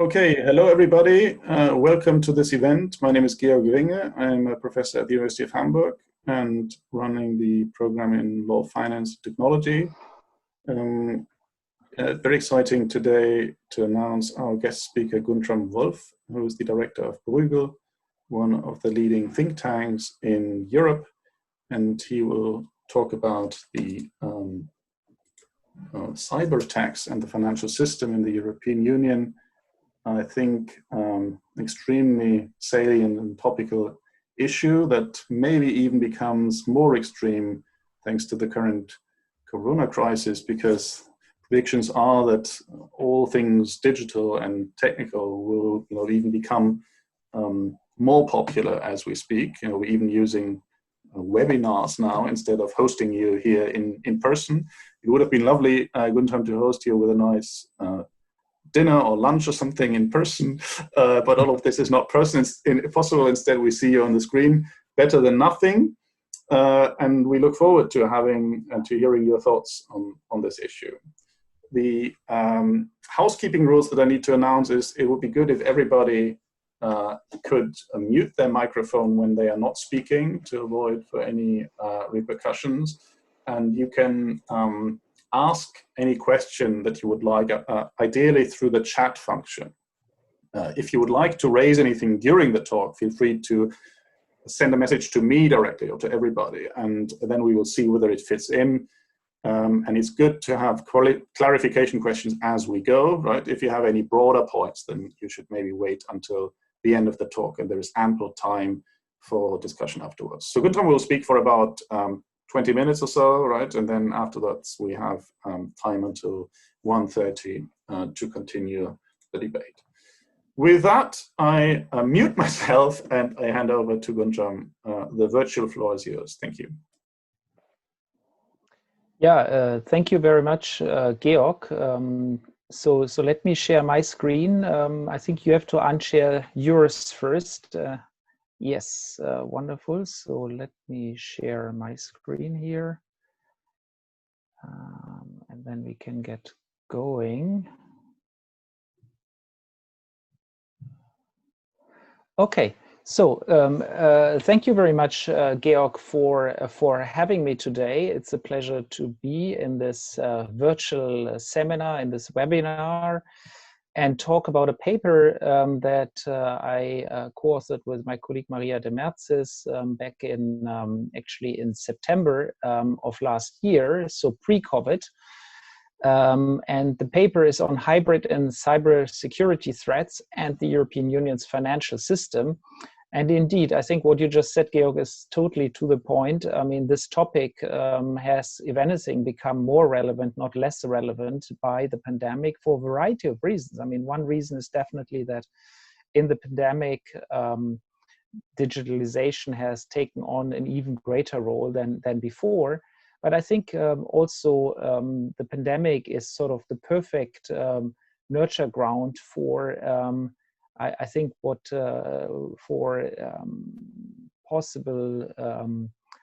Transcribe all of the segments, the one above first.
Okay, hello everybody. Welcome to this event. My name is Georg Ringe. I'm a professor at the University of Hamburg and running the program in law, finance, technology. Very exciting today to announce our guest speaker, Guntram Wolff, who is the director of Bruegel, one of the leading think tanks in Europe. And he will talk about the cyber attacks and the financial system in the European Union. I think extremely salient and topical issue that maybe even becomes more extreme thanks to the current corona crisis, because predictions are that all things digital and technical will even become more popular as we speak. We're even using webinars now instead of hosting you here in person. It would have been lovely, Guntram, to host you with a nice dinner or lunch or something in person, but all of this is not possible. Instead, we see you on the screen. Better than nothing, and we look forward to having and to hearing your thoughts on this issue. The housekeeping rules that I need to announce is it would be good if everybody could mute their microphone when they are not speaking to avoid for any repercussions, and you can ask any question that you would like, ideally through the chat function. If you would like to raise anything during the talk, feel free to send a message to me directly or to everybody, and then we will see whether it fits in. And it's good to have clarification questions as we go, right? If you have any broader points, then you should maybe wait until the end of the talk, and there is ample time for discussion afterwards. So Guntram will speak for about 20 minutes or so, right? And then afterwards, we have time until 1:30 to continue the debate. With that, I mute myself and I hand over to Guntram. The virtual floor is yours. Thank you. Yeah, thank you very much, Georg. So let me share my screen. I think you have to unshare yours first. Yes, wonderful. So let me share my screen here. And then we can get going. Okay, so thank you very much, Georg, for having me today. It's a pleasure to be in this virtual seminar, in this webinar, and talk about a paper that I co-authored with my colleague Maria de Merzis back in actually in September of last year, so pre-COVID. And the paper is on hybrid and cybersecurity threats and the European Union's financial system. And indeed, I think what you just said, Georg, is totally to the point. I mean, this topic has, if anything, become more relevant, not less relevant by the pandemic for a variety of reasons. I mean, one reason is definitely that in the pandemic, digitalization has taken on an even greater role than before. But I think also the pandemic is sort of the perfect nurture ground for, I think, for possible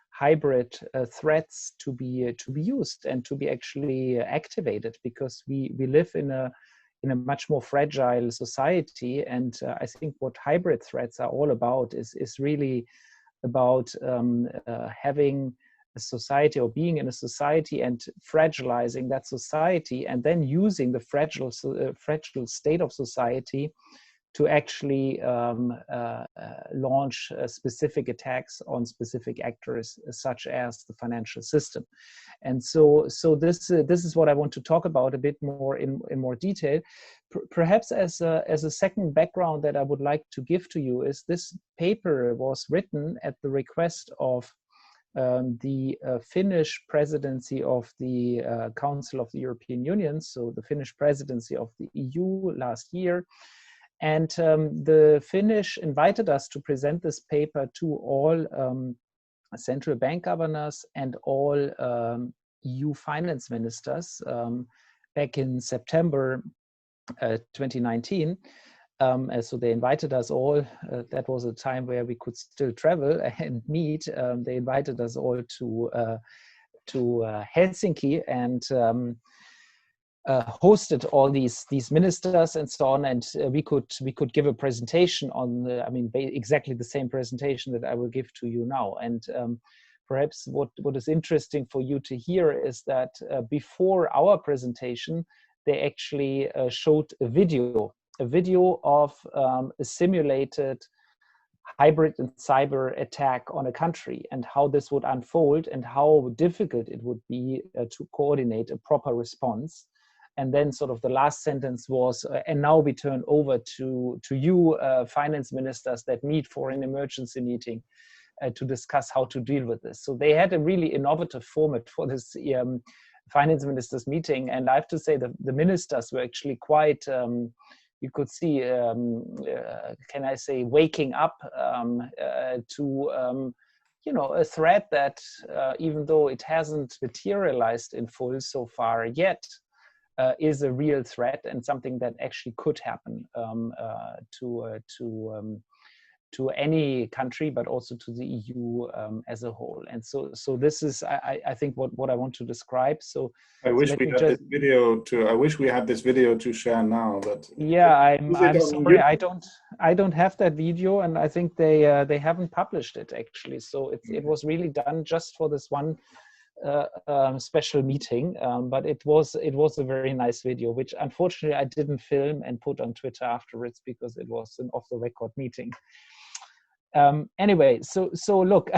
hybrid threats to be used and to be actually activated, because we live in a much more fragile society, and I think what hybrid threats are all about is really about having a society or being in a society and fragilizing that society, and then using the fragile state of society to actually launch specific attacks on specific actors, such as the financial system. And so this is what I want to talk about a bit more in more detail. Perhaps as a second background that I would like to give to you is this paper was written at the request of the Finnish presidency of the Council of the European Union, so the Finnish presidency of the EU last year. And the Finnish invited us to present this paper to all central bank governors and all EU finance ministers back in September 2019. So they invited us all. That was a time where we could still travel and meet. They invited us all to Helsinki, and hosted all these ministers and so on, and we could give a presentation on exactly the same presentation that I will give to you now. And perhaps what is interesting for you to hear is that before our presentation, they actually showed a video of a simulated hybrid and cyber attack on a country, and how this would unfold and how difficult it would be to coordinate a proper response. And then sort of the last sentence was, and now we turn over to you, finance ministers that meet for an emergency meeting to discuss how to deal with this. So they had a really innovative format for this finance ministers meeting. And I have to say that the ministers were actually quite, you could see, can I say, waking up to a threat that even though it hasn't materialized in full so far yet, is a real threat and something that actually could happen to any country, but also to the EU as a whole. And so this is, I think, what I want to describe. So I wish we had this video to. I wish we had this video to share now. But yeah, I'm sorry, I don't have that video, and I think they haven't published it actually. So it was really done just for this one special meeting, but it was a very nice video, which unfortunately I didn't film and put on Twitter afterwards because it was an off-the-record meeting. Anyway, so look,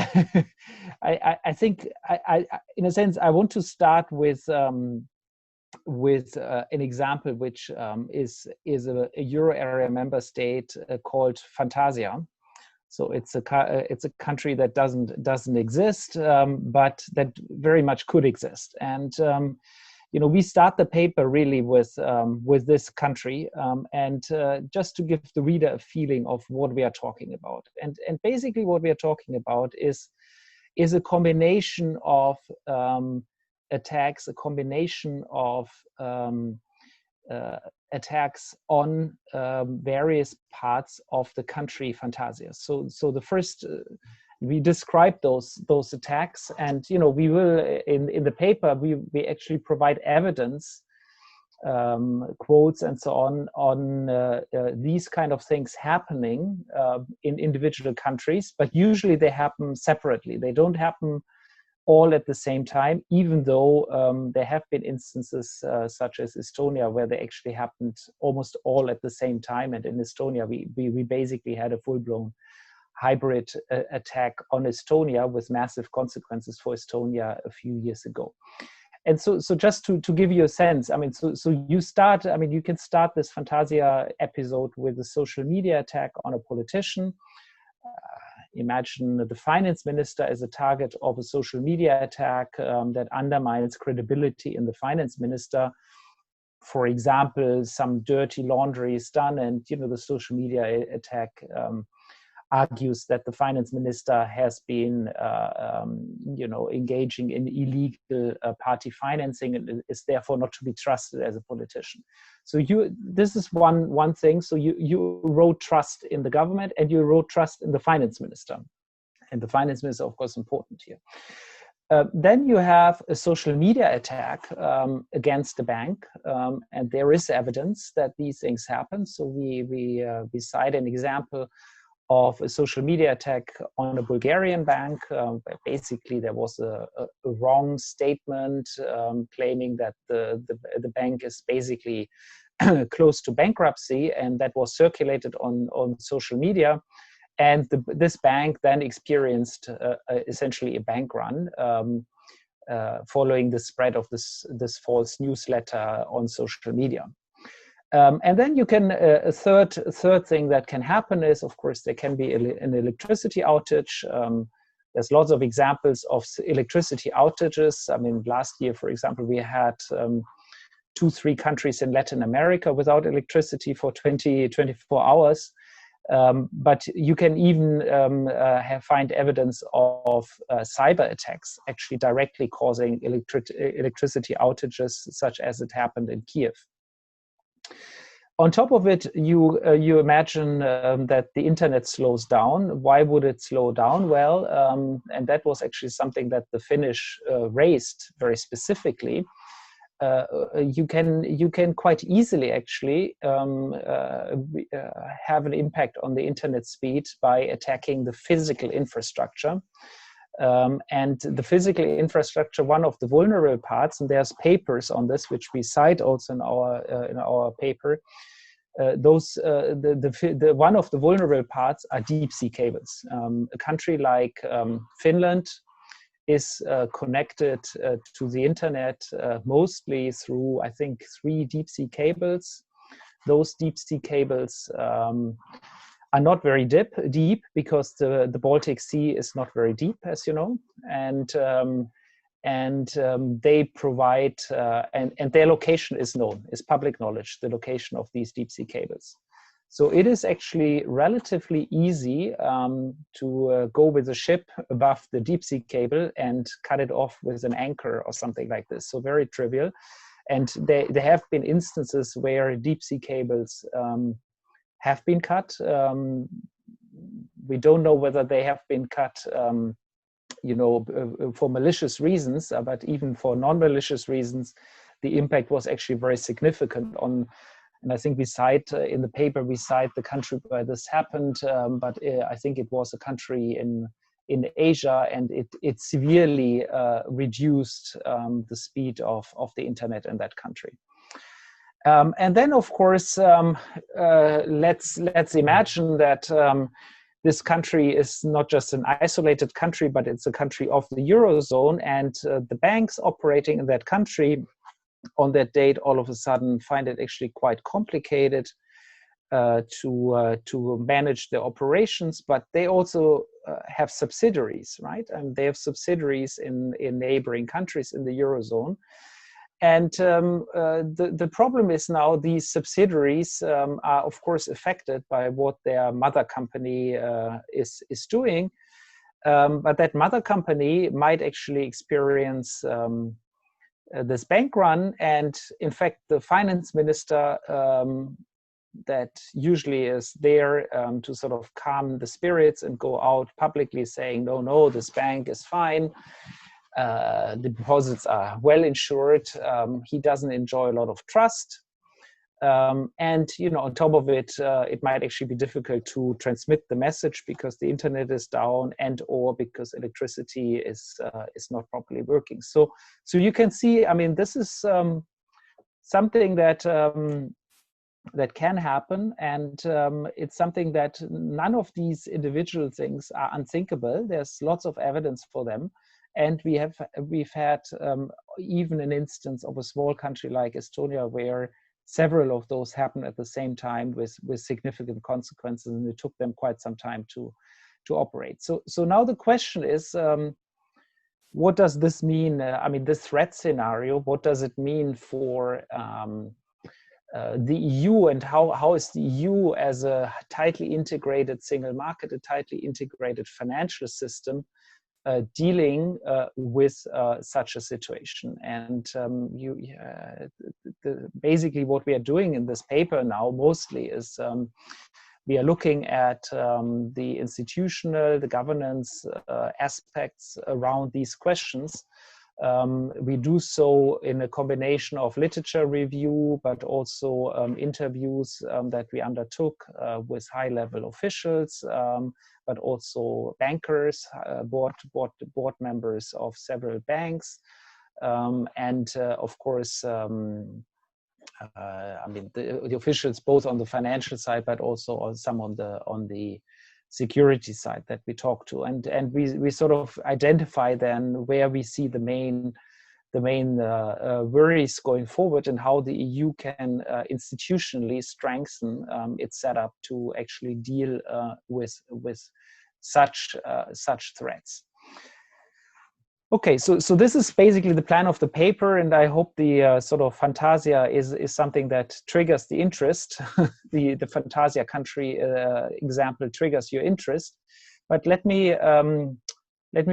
I think I in a sense I want to start with an example which is a Euro area member state called Fantasia. So it's a country that doesn't exist, but that very much could exist. And we start the paper really with this country, and just to give the reader a feeling of what we are talking about. And basically, what we are talking about is a combination of attacks, a combination of attacks on various parts of the country Fantasia. So the first, we describe those attacks, and we will in the paper we actually provide evidence, quotes and so on these kind of things happening in individual countries, but usually they happen separately. They don't happen all at the same time, even though there have been instances such as Estonia where they actually happened almost all at the same time. And in Estonia, we basically had a full-blown hybrid attack on Estonia with massive consequences for Estonia a few years ago. And so just to give you a sense, so you can start this Fantasia episode with a social media attack on a politician. Imagine the finance minister as a target of a social media attack that undermines credibility in the finance minister. For example, some dirty laundry is done, and the social media attack argues that the finance minister has been, engaging in illegal party financing and is therefore not to be trusted as a politician. So this is one thing. So you erode trust in the government, and you erode trust in the finance minister. And the finance minister, of course, important here. Then you have a social media attack against the bank, and there is evidence that these things happen. So we cite an example of a social media attack on a Bulgarian bank. Basically, there was a wrong statement claiming that the bank is basically close to bankruptcy, and that was circulated on social media. And this bank then experienced essentially a bank run following the spread of this false newsletter on social media. And then you can, a third thing that can happen is, of course, there can be an electricity outage. There's lots of examples of electricity outages. Last year, for example, we had 2-3 countries in Latin America without electricity for 24 hours. But you can even find evidence of cyber attacks actually directly causing electricity outages, such as it happened in Kiev. On top of it, you imagine that the internet slows down. Why would it slow down? Well, and that was actually something that the Finnish raised very specifically. you can quite easily actually have an impact on the internet speed by attacking the physical infrastructure. And the physical infrastructure, one of the vulnerable parts, and there's papers on this which we cite also in our paper. One of the vulnerable parts are deep sea cables. A country like Finland is connected to the internet mostly through, I think, 3 deep sea cables. Those deep sea cables are not very deep because the Baltic Sea is not very deep, as you know, and they provide, and their location is known, is public knowledge, the location of these deep sea cables. So it is actually relatively easy to go with a ship above the deep sea cable and cut it off with an anchor or something like this. So very trivial. And there have been instances where deep sea cables have been cut. We don't know whether they have been cut for malicious reasons, but even for non-malicious reasons, the impact was actually very significant on. And I think we cite in the paper, we cite the country where this happened, but I think it was a country in Asia, and it severely reduced the speed of the internet in that country. And then, of course, let's imagine that this country is not just an isolated country, but it's a country of the Eurozone, and the banks operating in that country on that date all of a sudden find it actually quite complicated to manage their operations, but they also have subsidiaries, right? And they have subsidiaries in neighboring countries in the Eurozone. And the problem is now these subsidiaries are, of course, affected by what their mother company is doing. But that mother company might actually experience this bank run. And in fact, the finance minister that usually is there to sort of calm the spirits and go out publicly saying, no, this bank is fine. The deposits are well insured. He doesn't enjoy a lot of trust. And, on top of it, it might actually be difficult to transmit the message because the internet is down or because electricity is not properly working. So you can see, I mean, this is something that can happen, and it's something that none of these individual things are unthinkable. There's lots of evidence for them. And we've had even an instance of a small country like Estonia where several of those happened at the same time with significant consequences, and it took them quite some time to operate. So now the question is, what does this mean? I mean, this threat scenario, what does it mean for the EU, and how is the EU as a tightly integrated single market, a tightly integrated financial system, dealing with such a situation? And basically what we are doing in this paper now mostly is we are looking at the institutional, the governance aspects around these questions. We do so in a combination of literature review, but also interviews that we undertook with high-level officials, but also bankers, board members of several banks, and of course, I mean, the officials both on the financial side, but also some on the security side that we talk to, and we sort of identify then where we see the main worries going forward, and how the EU can institutionally strengthen its setup to actually deal with such threats. Okay, so this is basically the plan of the paper, and I hope the sort of Fantasia is something that triggers the interest. the Fantasia country example triggers your interest. But let me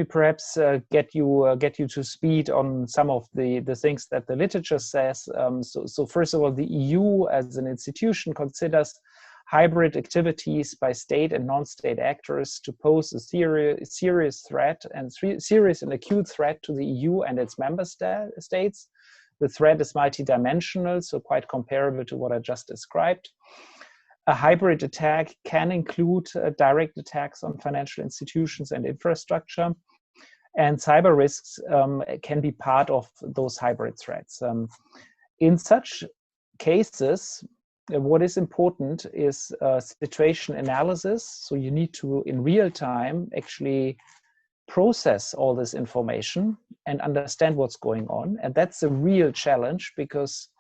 perhaps get you to speed on some of the things that the literature says. So first of all, the EU as an institution considers hybrid activities by state and non-state actors to pose a serious threat and serious and acute threat to the EU and its member states. The threat is multidimensional, so quite comparable to what I just described. A hybrid attack can include direct attacks on financial institutions and infrastructure, and cyber risks can be part of those hybrid threats. In such cases, what is important is situation analysis. So you need to, in real time, actually process all this information and understand what's going on. And that's a real challenge because,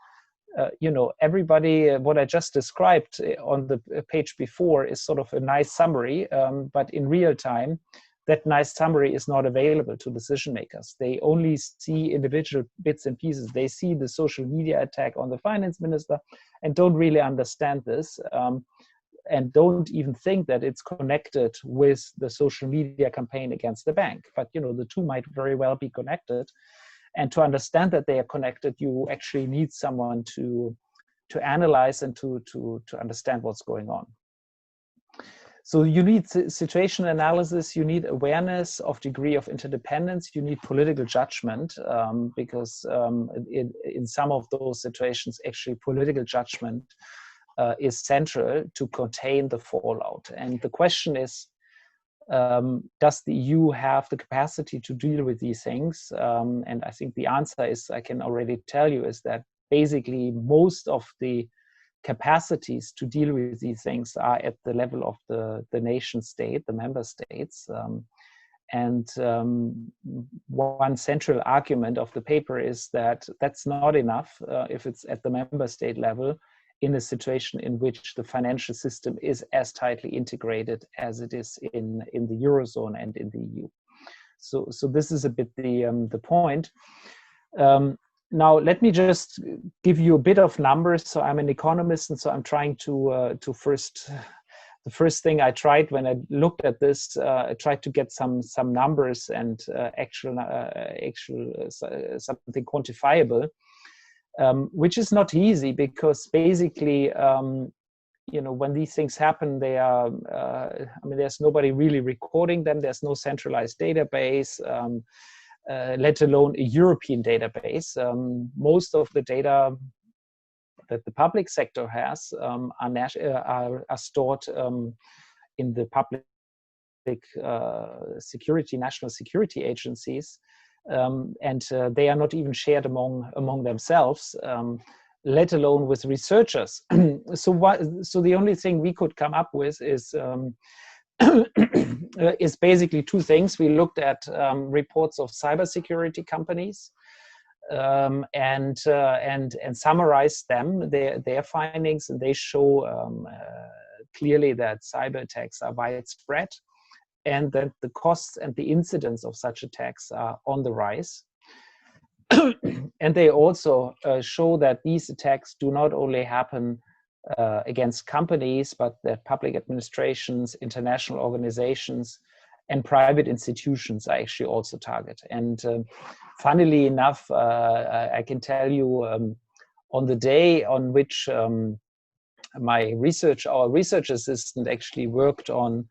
everybody, what I just described on the page before is sort of a nice summary, but in real time, that nice summary is not available to decision makers. They only see individual bits and pieces. They see the social media attack on the finance minister and don't really understand this, and don't even think that it's connected with the social media campaign against the bank. But the two might very well be connected. And to understand that they are connected, you actually need someone to analyze and to understand what's going on. So you need situation analysis, you need awareness of degree of interdependence, you need political judgment, because in some of those situations, actually political judgment is central to contain the fallout. And the question is, does the EU have the capacity to deal with these things? And I think the answer is, I can already tell you, is that basically most of the capacities to deal with these things are at the level of the nation state, the member states. One central argument of the paper is that that's not enough if it's at the member state level in a situation in which the financial system is as tightly integrated as it is in the Eurozone and in the EU. So this is a bit the point. Now, let me just give you a bit of numbers. So I'm an economist, and so I'm trying to the first thing I tried when I looked at this, I tried to get some numbers and actual something quantifiable, which is not easy because basically, when these things happen, they are, there's nobody really recording them. There's no centralized database. Let alone a European database. Most of the data that the public sector has are stored in the public national security agencies, and they are not even shared among themselves, let alone with researchers. So the only thing we could come up with is is basically two things. We looked at reports of cybersecurity companies and summarized them, their findings, and they show clearly that cyber attacks are widespread and that the costs and the incidence of such attacks are on the rise. And they also show that these attacks do not only happen against companies, but that public administrations, international organizations, and private institutions are actually also targeted. And funnily enough, I can tell you on the day on which our research assistant actually worked on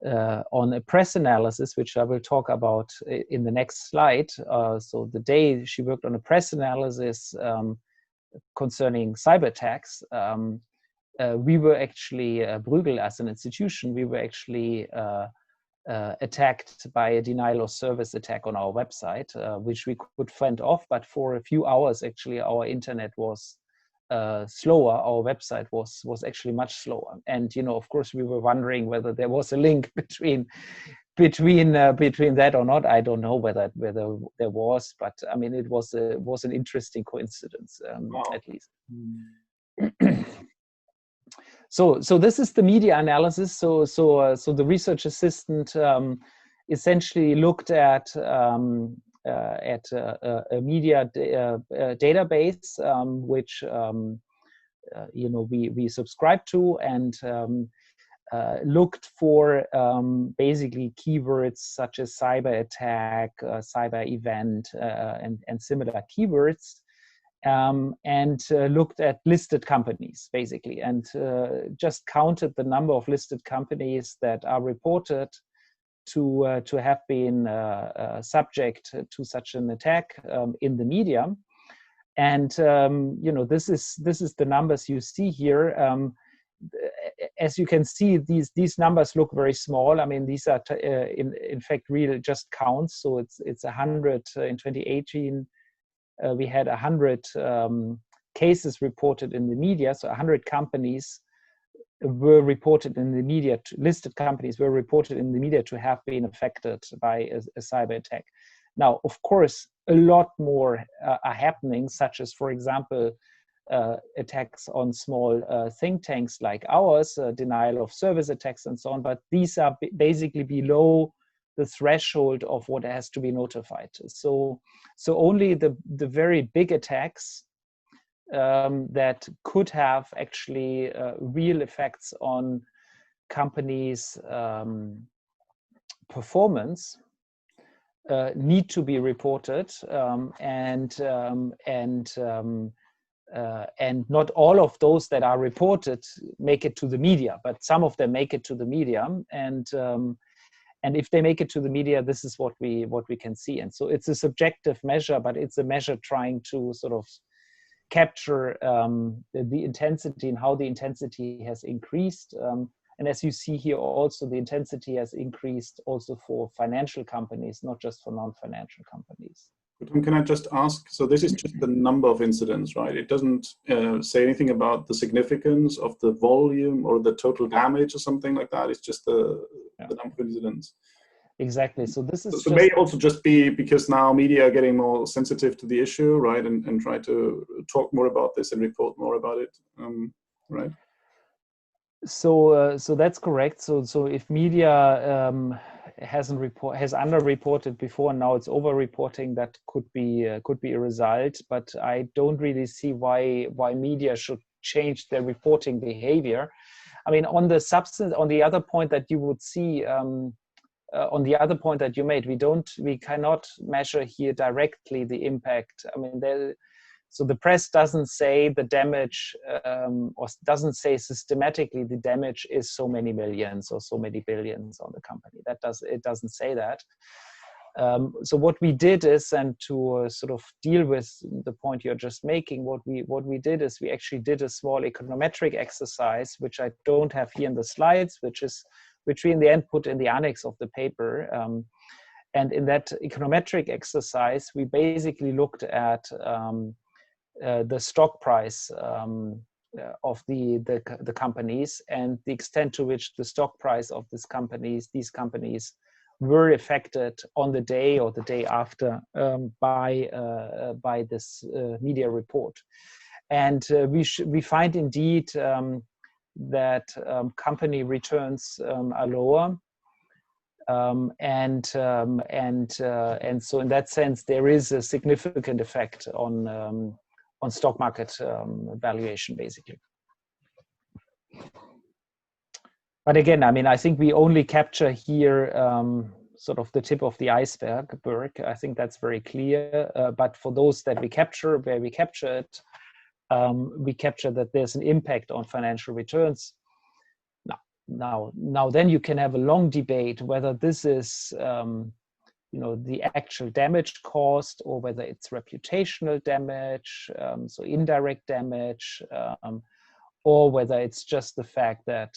a press analysis, which I will talk about in the next slide. So the day she worked on a press analysis concerning cyber attacks, we were actually, Bruegel as an institution, we were actually attacked by a denial of service attack on our website, which we could fend off, but for a few hours, actually, our internet was slower, our website was actually much slower. And, of course, we were wondering whether there was a link between that or not. I don't know whether there was, but I mean, it was an interesting coincidence, at least. So this is the media analysis. So the research assistant essentially looked at a media database, which we subscribe to, and looked for basically keywords such as cyber attack, cyber event, and similar keywords, and looked at listed companies basically, and just counted the number of listed companies that are reported to have been subject to such an attack in the media. And you know, this is the numbers you see here. As you can see, these numbers look very small. I mean, these are in fact really just counts. So it's 100 in 2018. We had 100 cases reported in the media. So 100 companies were reported in the media. Listed companies were reported in the media to have been affected by a cyber attack. Now, of course, a lot more are happening, such as, for example, attacks on small think tanks like ours, denial of service attacks and so on, but these are basically below the threshold of what has to be notified. So only the very big attacks that could have actually real effects on companies' performance need to be reported, and not all of those that are reported make it to the media, but some of them make it to the media, and if they make it to the media, this is what we can see. And so it's a subjective measure, but it's a measure trying to sort of capture the intensity and how the intensity has increased. And as you see here, also the intensity has increased also for financial companies, not just for non-financial companies. Can I just ask, so this is just the number of incidents, right? It doesn't say anything about the significance of the volume or the total damage or something like that. It's just the number of incidents. Exactly. So this is so may also just be because now media are getting more sensitive to the issue, right? And try to talk more about this and report more about it, right? So that's correct. So if media has underreported before, and now it's over-reporting, that could be a result. But I don't really see why media should change their reporting behavior. I mean, on the substance, on the other point that you would see, on the other point that you made, we cannot measure here directly the impact. I mean, so the press doesn't say the damage, or doesn't say systematically the damage is so many millions or so many billions on the company. It doesn't say that. So what we did is, and to sort of deal with the point you're just making, what we did is we actually did a small econometric exercise, which I don't have here in the slides, which we in the end put in the annex of the paper. And in that econometric exercise, we basically looked at the stock price of the companies and the extent to which the stock price of these companies were affected on the day or the day after by this media report. And we find indeed that company returns are lower. And so in that sense, there is a significant effect on stock market valuation, basically. But again, I mean, I think we only capture here sort of the tip of the iceberg. I think that's very clear. But for those that we capture, where we capture it, we capture that there's an impact on financial returns. Now, then you can have a long debate whether this is the actual damage caused, or whether it's reputational damage, so indirect damage, or whether it's just the fact that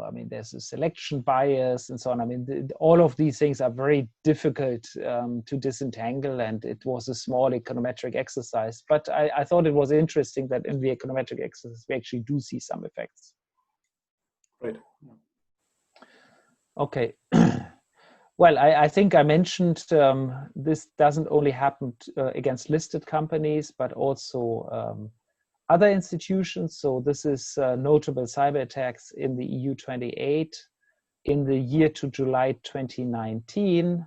I mean, there's a selection bias and so on. I mean, all of these things are very difficult to disentangle, and it was a small econometric exercise. But I thought it was interesting that in the econometric exercise, we actually do see some effects. Right. Okay. Well, I think I mentioned this doesn't only happen against listed companies, but also other institutions. So this is notable cyber attacks in the EU 28 in the year to July 2019,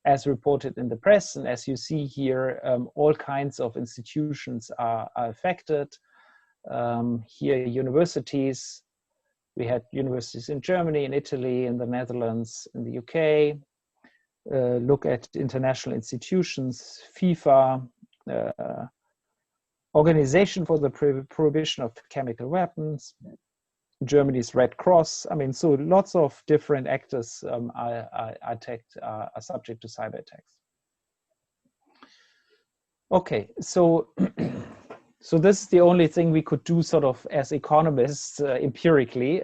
as reported in the press. And as you see here, all kinds of institutions are affected. Here, universities. We had universities in Germany, in Italy, in the Netherlands, in the UK. Look at international institutions, FIFA, Organization for the Prohibition of Chemical Weapons, Germany's Red Cross. I mean, so lots of different actors are subject to cyber attacks. Okay, so so this is the only thing we could do sort of as economists empirically.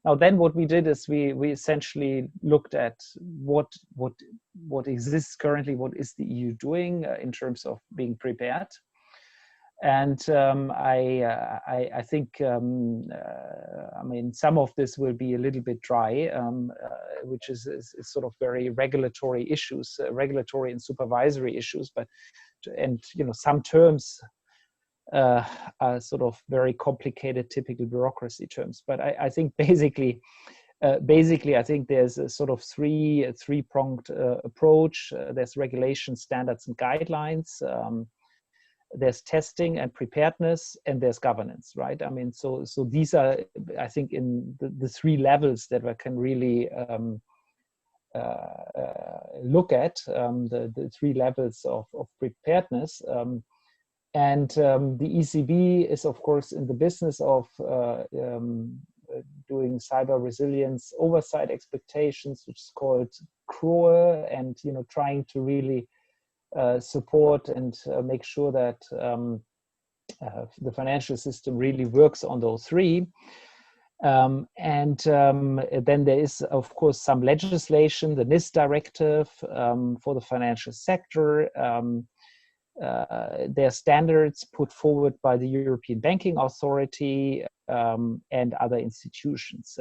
Now then what we did is we essentially looked at what exists currently, what is the EU doing in terms of being prepared. And I think, I mean, some of this will be a little bit dry, which is sort of very regulatory issues, regulatory and supervisory issues, and you know, some terms are sort of very complicated, typical bureaucracy terms. But I think basically, I think there's a sort of three-pronged approach. There's regulation, standards, and guidelines. There's testing and preparedness, and there's governance, right? I mean, so these are, I think, in the three levels that we can really look at, the three levels of preparedness. And the ECB is, of course, in the business of doing cyber resilience oversight expectations, which is called CROE, and you know, trying to really support and make sure that the financial system really works on those three. And then there is, of course, some legislation, the NIS directive for the financial sector. There are standards put forward by the European Banking Authority and other institutions.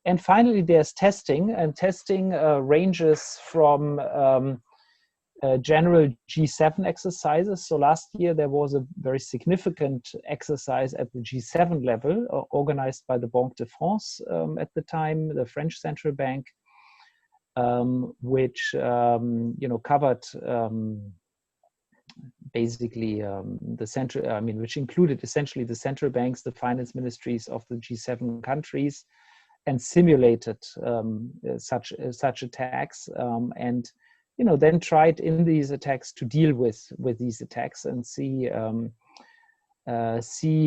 And finally, there's testing, and testing ranges from general G7 exercises. So last year there was a very significant exercise at the G7 level, organized by the Banque de France at the time, the French central bank, which you know, covered basically the central, I mean, which included essentially the central banks, the finance ministries of the G7 countries, and simulated such attacks, and you know, then tried in these attacks to deal with these attacks and see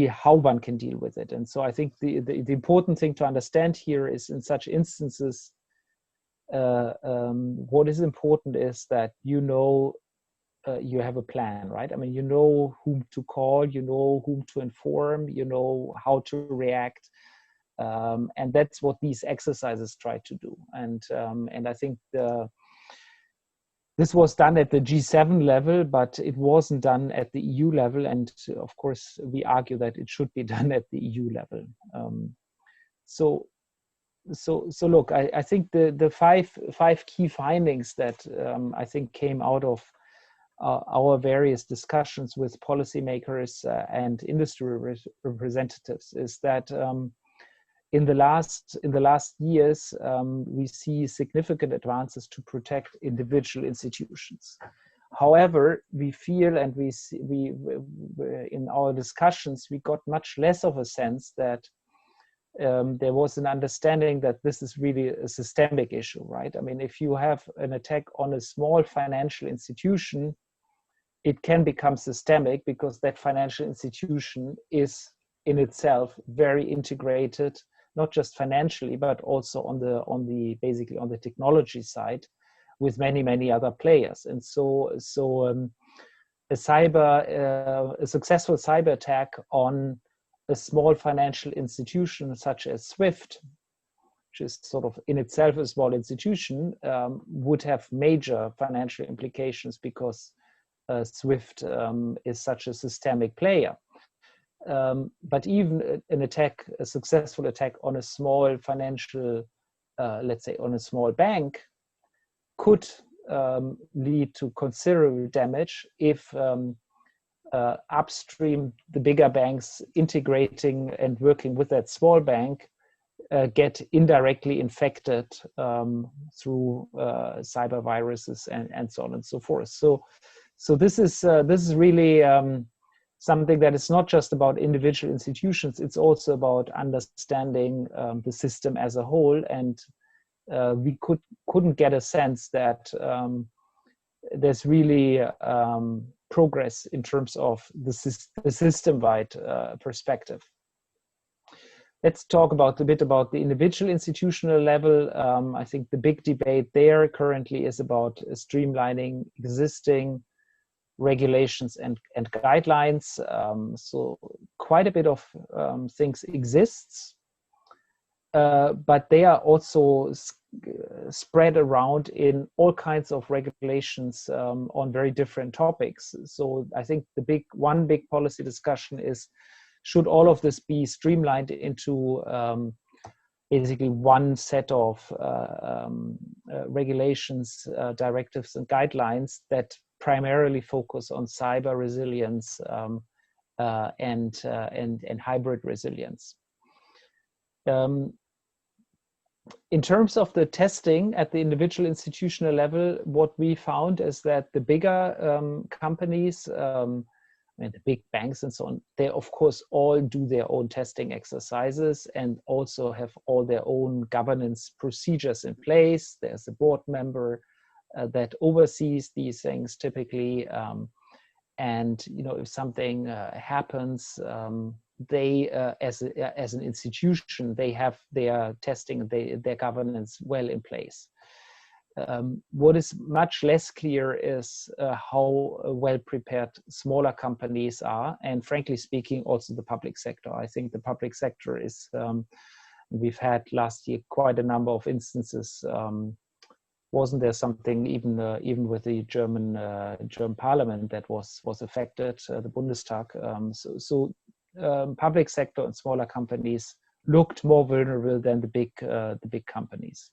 how one can deal with it. And so I think the important thing to understand here is, in such instances, what is important is that you know, you have a plan, right? I mean, you know whom to call, you know whom to inform, you know how to react, and that's what these exercises try to do. And I think this was done at the G7 level, but it wasn't done at the EU level. And of course, we argue that it should be done at the EU level. So look, I think the five key findings that I think came out of our various discussions with policymakers and industry representatives is that in the last years, we see significant advances to protect individual institutions. However, we feel, and we in our discussions, we got much less of a sense that there was an understanding that this is really a systemic issue, right? I mean, if you have an attack on a small financial institution, it can become systemic because that financial institution is in itself very integrated, not just financially, but also on the basically on the technology side, with many other players. And so a successful cyber attack on a small financial institution such as SWIFT, which is sort of in itself a small institution, would have major financial implications because SWIFT is such a systemic player. But even a successful attack on a small financial, let's say on a small bank, could lead to considerable damage if upstream the bigger banks integrating and working with that small bank get indirectly infected through cyber viruses and so on and so forth. So this is really something that is not just about individual institutions, it's also about understanding the system as a whole. And we couldn't get a sense that there's really progress in terms of the system-wide perspective. Let's talk a bit about the individual institutional level. I think the big debate there currently is about streamlining existing regulations and guidelines. So quite a bit of things exists, but they are also spread around in all kinds of regulations on very different topics. So I think one big policy discussion is, should all of this be streamlined into basically one set of regulations, directives, and guidelines that primarily focus on cyber resilience and hybrid resilience. In terms of the testing at the individual institutional level, what we found is that the bigger companies, and the big banks and so on, they of course all do their own testing exercises and also have all their own governance procedures in place. There's a board member that oversees these things typically, and if something happens, they as an institution, they have their testing, their governance well in place. What is much less clear is how well prepared smaller companies are, and frankly speaking, also the public sector. I think the public sector is, we've had last year quite a number of instances. Wasn't there something even with the German Parliament that was affected, the Bundestag? Public sector and smaller companies looked more vulnerable than the big companies.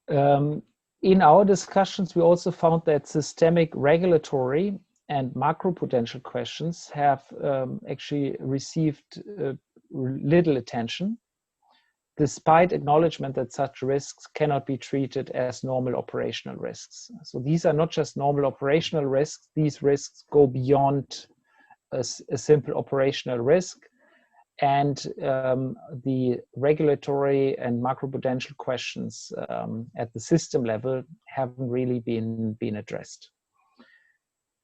In our discussions, we also found that systemic regulatory and macroprudential questions have actually received little attention, despite acknowledgement that such risks cannot be treated as normal operational risks. So these are not just normal operational risks, these risks go beyond a simple operational risk, and the regulatory and macroprudential questions at the system level haven't really been addressed.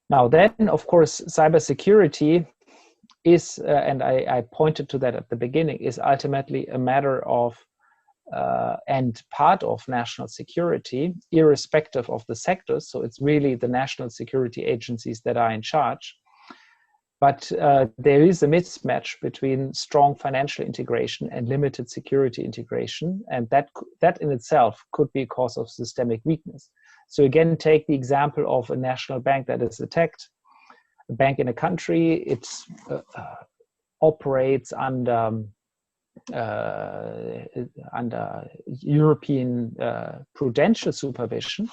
Now then, of course, cybersecurity is, and I pointed to that at the beginning, is ultimately a matter of and part of national security, irrespective of the sectors. So it's really the national security agencies that are in charge. But there is a mismatch between strong financial integration and limited security integration, and that in itself could be a cause of systemic weakness. So again, take the example of a national bank that is attacked. A bank in a country, it operates under European prudential supervision,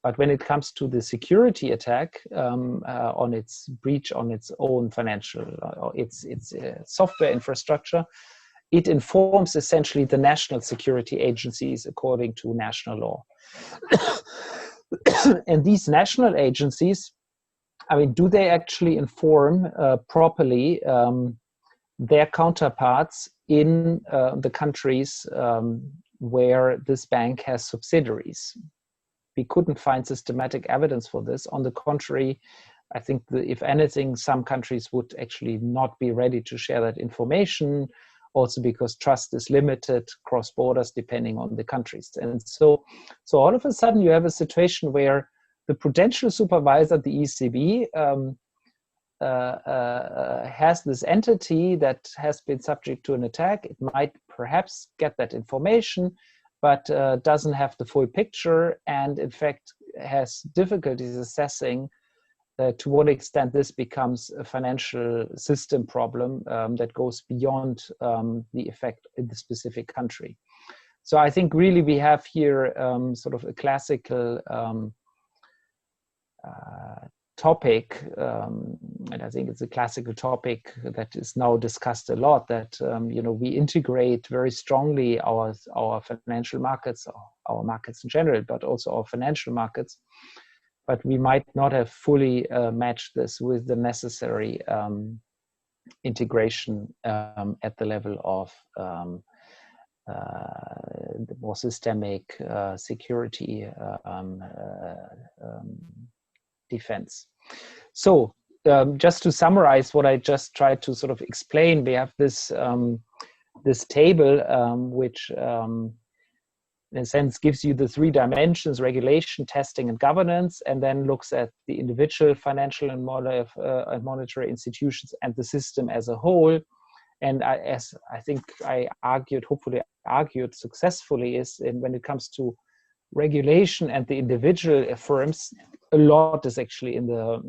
but when it comes to the security attack on its breach on its own financial, its software infrastructure, it informs essentially the national security agencies according to national law. And these national agencies, I mean, do they actually inform properly their counterparts in the countries where this bank has subsidiaries? We couldn't find systematic evidence for this. On the contrary, I think that if anything, some countries would actually not be ready to share that information, also because trust is limited cross borders depending on the countries. And so all of a sudden you have a situation where the prudential supervisor, the ECB, has this entity that has been subject to an attack. It might perhaps get that information, but doesn't have the full picture, and in fact has difficulties assessing to what extent this becomes a financial system problem that goes beyond the effect in the specific country. So I think really we have here sort of a classical topic, and I think it's a classical topic that is now discussed a lot, that we integrate very strongly our financial markets, our markets in general, but also our financial markets, but we might not have fully matched this with the necessary integration at the level of the more systemic security defense. So just to summarize what I just tried to sort of explain, we have this this table which in a sense, gives you the three dimensions: regulation, testing, and governance, and then looks at the individual financial and monetary institutions and the system as a whole. And as I think I argued, hopefully argued successfully, is when it comes to regulation and the individual firms, a lot is actually in the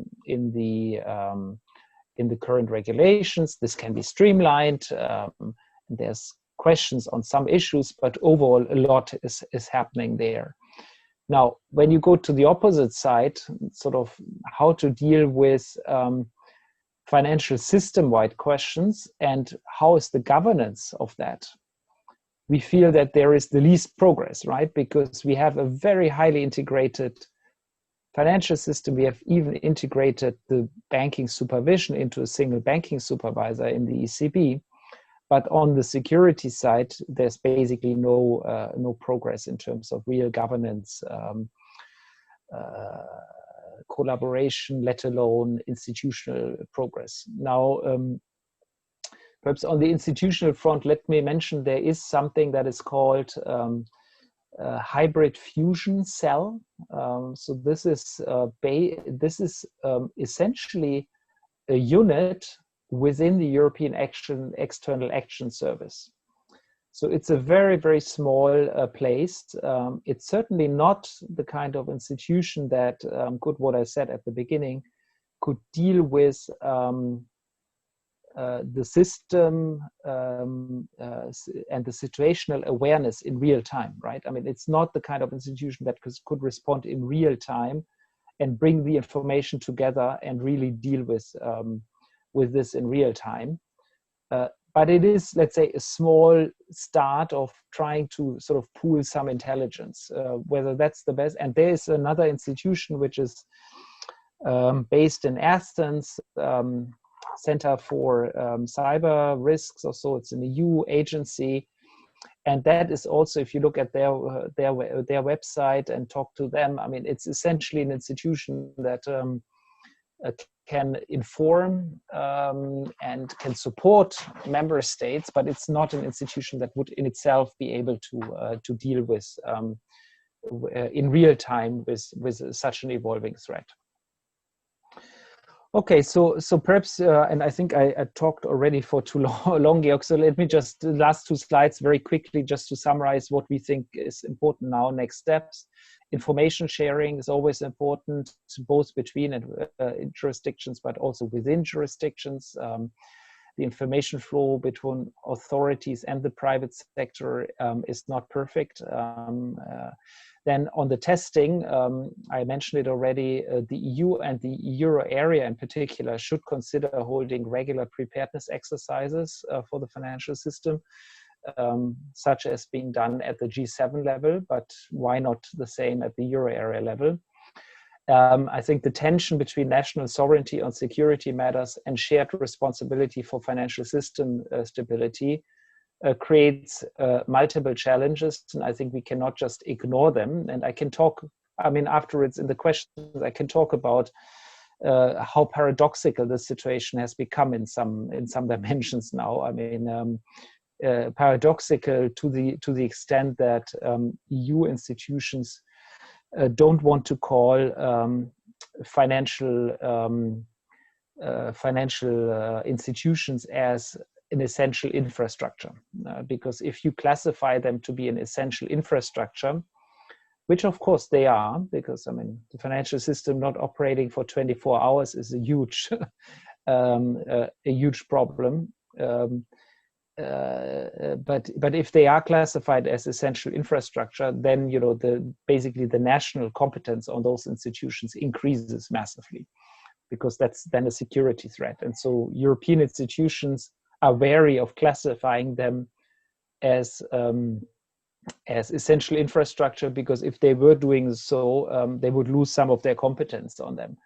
current regulations. This can be streamlined. There's questions on some issues, but overall a lot is happening there. Now, when you go to the opposite side, sort of how to deal with financial system-wide questions and how is the governance of that, we feel that there is the least progress, right? Because we have a very highly integrated financial system. We have even integrated the banking supervision into a single banking supervisor in the ECB. But on the security side, there's basically no progress in terms of real governance, collaboration, let alone institutional progress. Now, perhaps on the institutional front, let me mention there is something that is called a hybrid fusion cell. So this is essentially a unit within the European External Action Service. So it's a very, very small place. It's certainly not the kind of institution that could, what I said at the beginning, could deal with the system and the situational awareness in real time, right? I mean, it's not the kind of institution that could respond in real time and bring the information together and really deal with this in real time. But it is, let's say, a small start of trying to sort of pool some intelligence, whether that's the best. And there is another institution which is based in Athens, Center for Cyber Risks, or so. It's an EU agency. And that is also, if you look at their website and talk to them, I mean, it's essentially an institution that can inform and can support member states, but it's not an institution that would in itself be able to deal with in real time with such an evolving threat. Okay, so perhaps, and I think I talked already for too long, Georg, so let me just, the last two slides very quickly, just to summarize what we think is important now, next steps. Information sharing is always important, both between jurisdictions, but also within jurisdictions. The information flow between authorities and the private sector is not perfect. Then on the testing, I mentioned it already, the EU and the Euro area in particular should consider holding regular preparedness exercises for the financial system, such as being done at the G7 level, but why not the same at the Euro area level? I think the tension between national sovereignty on security matters and shared responsibility for financial system stability creates multiple challenges, and I think we cannot just ignore them. And I can talk, I mean, afterwards in the questions, I can talk about how paradoxical the situation has become in some dimensions now. I mean, paradoxical to the extent that EU institutions don't want to call financial institutions as an essential infrastructure, because if you classify them to be an essential infrastructure, which of course they are, because I mean the financial system not operating for 24 hours is a huge problem. But if they are classified as essential infrastructure, then basically the national competence on those institutions increases massively, because that's then a security threat. And so European institutions are wary of classifying them as essential infrastructure, because if they were doing so, they would lose some of their competence on them,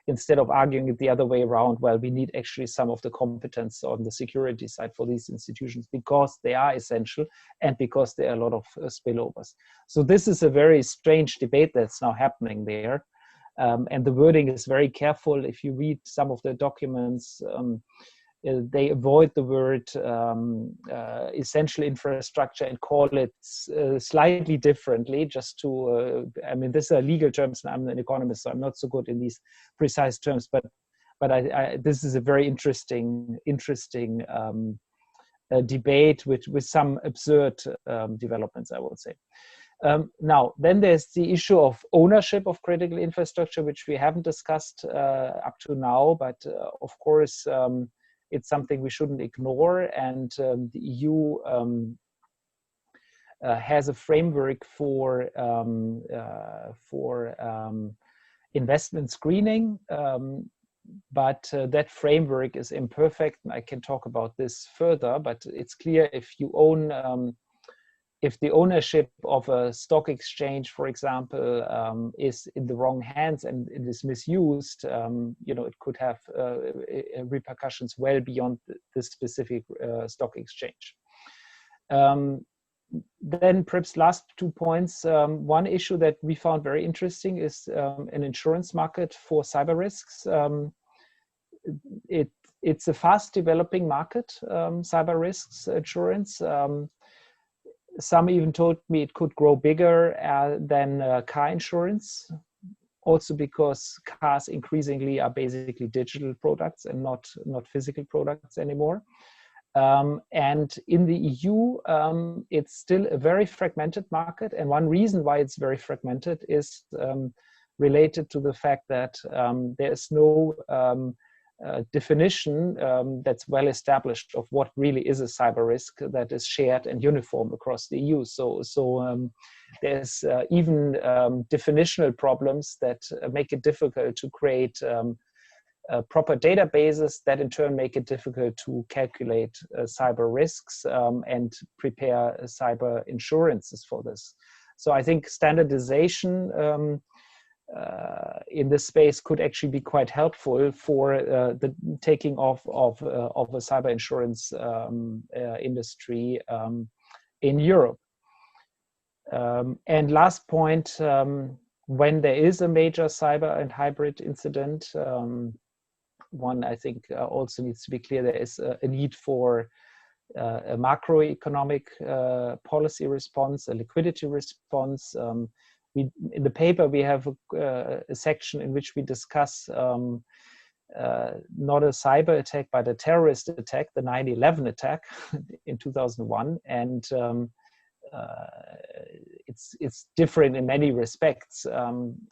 instead of arguing it the other way around. Well, we need actually some of the competence on the security side for these institutions because they are essential and because there are a lot of spillovers. So this is a very strange debate that's now happening there. And the wording is very careful. If you read some of the documents, they avoid the word essential infrastructure and call it slightly differently, just to, I mean, these are legal terms, and I'm an economist, so I'm not so good in these precise terms, but this is a very interesting debate with some absurd developments, I would say. Now, then there's the issue of ownership of critical infrastructure, which we haven't discussed up to now, but of course, it's something we shouldn't ignore. And the EU has a framework for investment screening, but that framework is imperfect. And I can talk about this further, but it's clear if you own if the ownership of a stock exchange, for example, is in the wrong hands and it is misused, you know, it could have repercussions well beyond the specific stock exchange. Then perhaps last 2 points. One issue that we found very interesting is an insurance market for cyber risks. It's a fast developing market, cyber risks insurance. Some even told me it could grow bigger than car insurance, also because cars increasingly are basically digital products and not physical products anymore. And in the EU, it's still a very fragmented market. And one reason why it's very fragmented is related to the fact that there is no definition that's well established of what really is a cyber risk that is shared and uniform across the EU. So there's even definitional problems that make it difficult to create proper databases that in turn make it difficult to calculate cyber risks and prepare cyber insurances for this. So I think standardization in this space could actually be quite helpful for the taking off of a cyber insurance industry in Europe. And last point, when there is a major cyber and hybrid incident, one I think also needs to be clear, there is a need for a macroeconomic policy response, a liquidity response. In the paper, we have a section in which we discuss not a cyber attack, but a terrorist attack, the 9/11 attack in 2001. And it's different in many respects,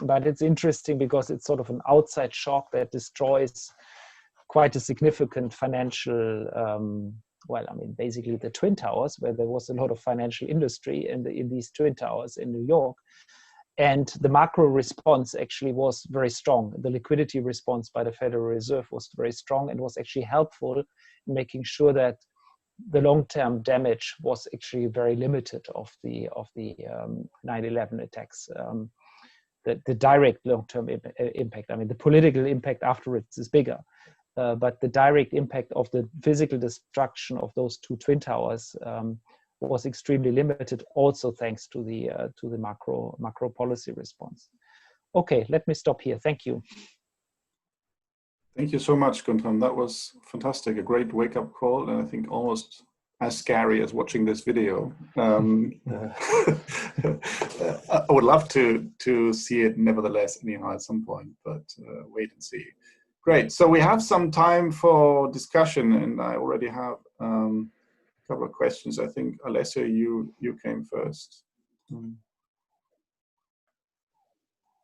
but it's interesting because it's sort of an outside shock that destroys quite a significant financial, well, I mean, basically the Twin Towers, where there was a lot of financial industry in these Twin Towers in New York. And the macro response actually was very strong. The liquidity response by the Federal Reserve was very strong and was actually helpful in making sure that the long-term damage was actually very limited of the 9/11 attacks. The direct long-term impact, I mean, the political impact afterwards is bigger, but the direct impact of the physical destruction of those two Twin Towers was extremely limited, also thanks to the macro policy response. Okay, let me stop here. Thank you. Thank you so much, Guntram. That was fantastic, a great wake-up call, and I think almost as scary as watching this video. I would love to see it nevertheless, anyhow, at some point, but wait and see. Great, so we have some time for discussion, and I already have a couple of questions. I think, Alessio, you came first.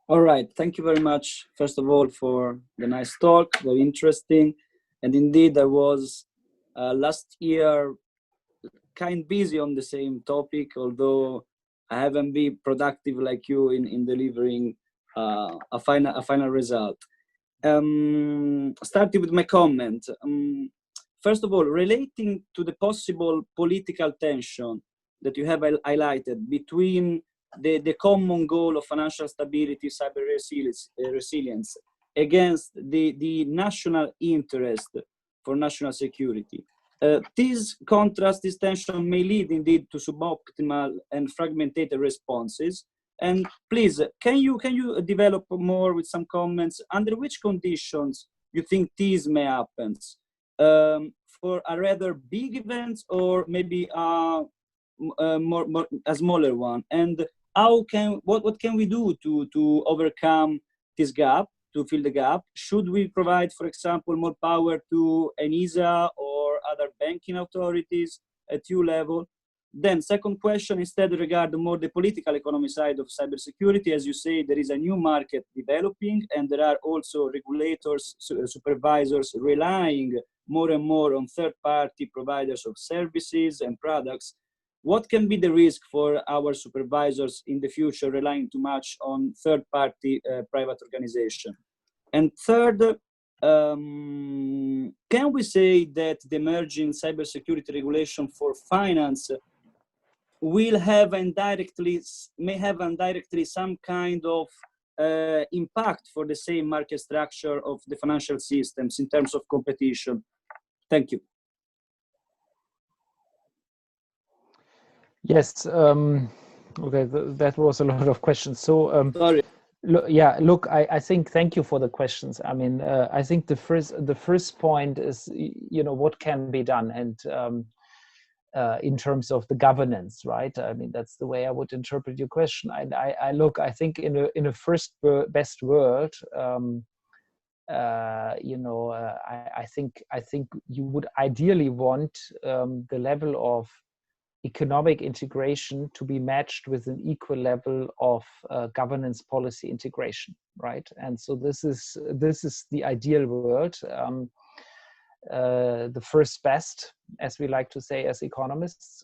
All right, thank you very much, first of all, for the nice talk, very interesting. And indeed, I was last year kind of busy on the same topic, although I haven't been productive like you in delivering a final result. Starting with my comment. First of all, relating to the possible political tension that you have highlighted between the common goal of financial stability, cyber resilience, against the national interest for national security. This contrast, this tension may lead indeed to suboptimal and fragmented responses. And please, can you develop more with some comments? Under which conditions you think these may happen? for a rather big events or maybe a smaller one? And what can we do to overcome this gap, to fill the gap? Should we provide, for example, more power to ENISA or other banking authorities at EU level? Then second question, instead regard more the political economy side of cybersecurity. As you say, there is a new market developing and there are also regulators, supervisors relying more and more on third-party providers of services and products. What can be the risk for our supervisors in the future relying too much on third-party private organization? And third, can we say that the emerging cybersecurity regulation for finance will have indirectly some kind of impact for the same market structure of the financial systems in terms of competition? Thank you. Yes. Okay, that was a lot of questions. So, sorry. Look, I think, thank you for the questions. I mean, I think the first point is, what can be done, and in terms of the governance, right? I mean, that's the way I would interpret your question. I think in a first best world, I think you would ideally want the level of economic integration to be matched with an equal level of governance policy integration, right? And so this is the ideal world, the first best, as we like to say as economists.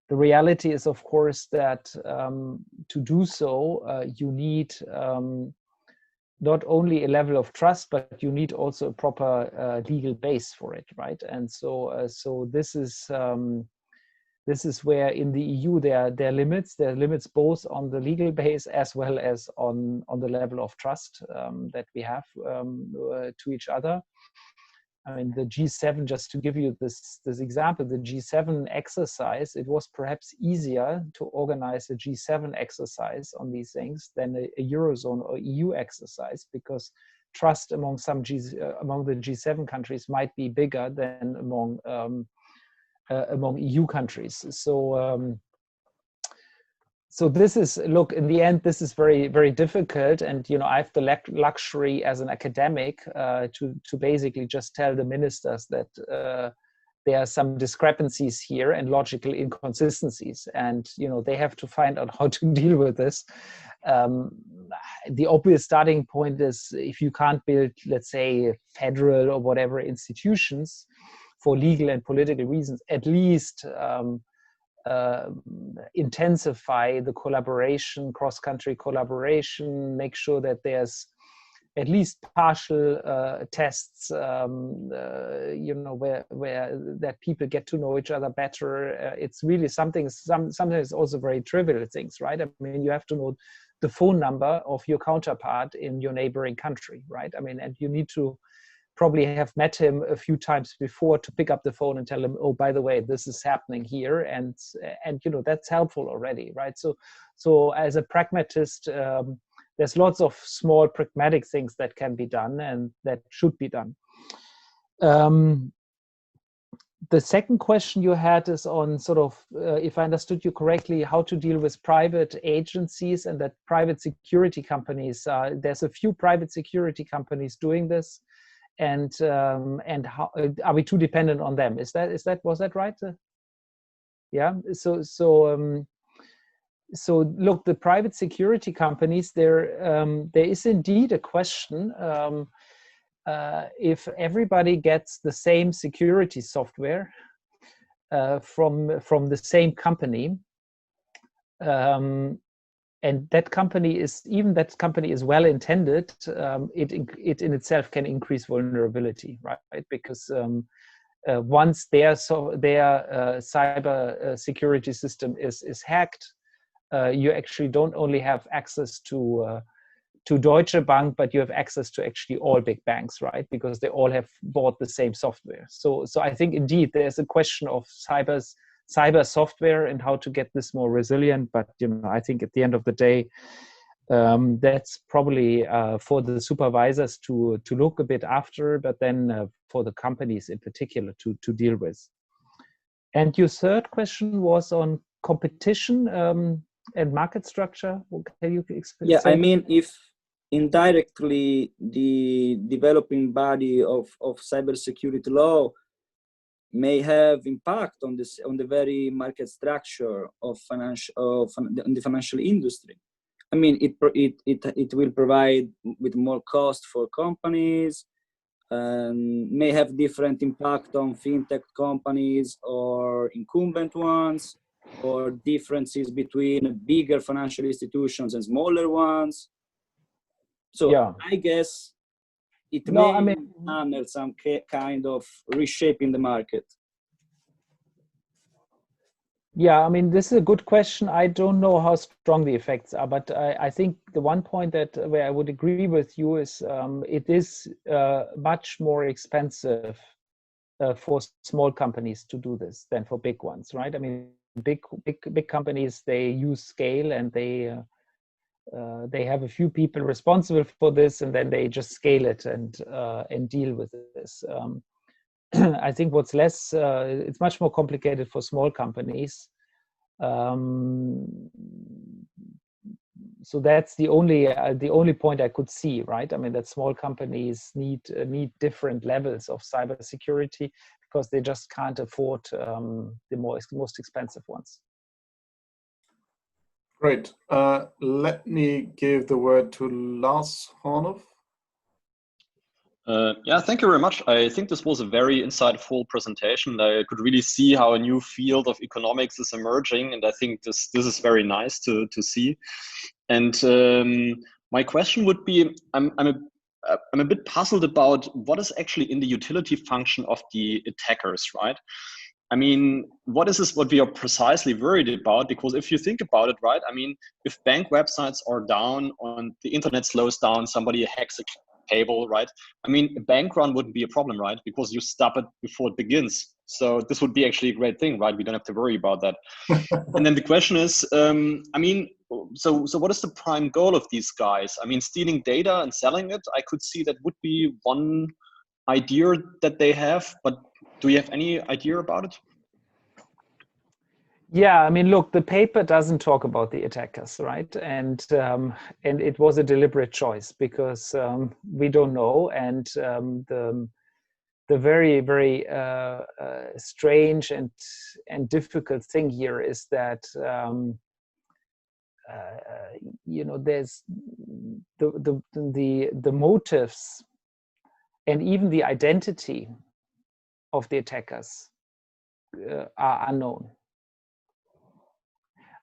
The reality is, of course, that to do so, you need not only a level of trust, but you need also a proper legal base for it, right? And so this is where in the EU there are limits. There are limits both on the legal base as well as on the level of trust that we have to each other. I mean, the G7, just to give you this example, the G7 exercise, it was perhaps easier to organize a G7 exercise on these things than a Eurozone or EU exercise, because trust among the G7 countries might be bigger than among EU countries. So this is, look, in the end, this is very, very difficult. And, I have the luxury as an academic to basically just tell the ministers that there are some discrepancies here and logical inconsistencies. And, they have to find out how to deal with this. The obvious starting point is, if you can't build, let's say, federal or whatever institutions for legal and political reasons, at least intensify the collaboration, cross-country collaboration, make sure that there's at least partial tests, where that people get to know each other better. It's really sometimes also very trivial things, right? I mean, you have to know the phone number of your counterpart in your neighboring country, right? I mean, and you need to probably have met him a few times before to pick up the phone and tell him, oh, by the way, this is happening here, and that's helpful already, right? So as a pragmatist, there's lots of small pragmatic things that can be done and that should be done. The second question you had is on sort of, if I understood you correctly, how to deal with private agencies and that private security companies. There's a few private security companies doing this. And how are we too dependent on them? Was that right? Yeah. So look, the private security companies, there is indeed a question if everybody gets the same security software from the same company. And that company is well intended. It in itself can increase vulnerability, right? Because once their cyber security system is hacked, you actually don't only have access to Deutsche Bank, but you have access to actually all big banks, right? Because they all have bought the same software. So I think indeed there's a question of cyber software and how to get this more resilient. But I think at the end of the day, That's probably for the supervisors to look a bit after, but then for the companies in particular to deal with. And your third question was on competition and market structure. Can you explain? Yeah, I mean, if indirectly the developing body of cybersecurity law may have impact on the very market structure of the financial industry. I mean, it will provide with more cost for companies, and may have different impact on fintech companies or incumbent ones, or differences between bigger financial institutions and smaller ones. So yeah. I guess it may handle some kind of reshaping the market. Yeah, I mean, this is a good question. I don't know how strong the effects are, but I think the one point where I would agree with you is it is much more expensive for small companies to do this than for big ones, right? I mean, big companies, they use scale, and they have a few people responsible for this, and then they just scale it and deal with this. I think what's less, it's much more complicated for small companies. So that's the only point I could see, right? I mean, that small companies need different levels of cybersecurity because they just can't afford the most expensive ones. Great. Let me give the word to Lars Hornhoff. Yeah, thank you very much. I think this was a very insightful presentation. I could really see how a new field of economics is emerging, and I think this is very nice to see. And my question would be, I'm a bit puzzled about what is actually in the utility function of the attackers, right? I mean, what is this what we are precisely worried about? Because if you think about it, right, I mean, if bank websites are down, on the internet slows down, somebody hacks a cable, right? I mean, a bank run wouldn't be a problem, right? Because you stop it before it begins. So this would be actually a great thing, right? We don't have to worry about that. And then the question is, I mean, so what is the prime goal of these guys? I mean, stealing data and selling it, I could see that would be one idea that they have, but do you have any idea about it? Yeah, I mean, look, the paper doesn't talk about the attackers, right? And it was a deliberate choice because we don't know, and the very, very strange and difficult thing here is that you know, there's the motives and even the identity of the attackers are unknown.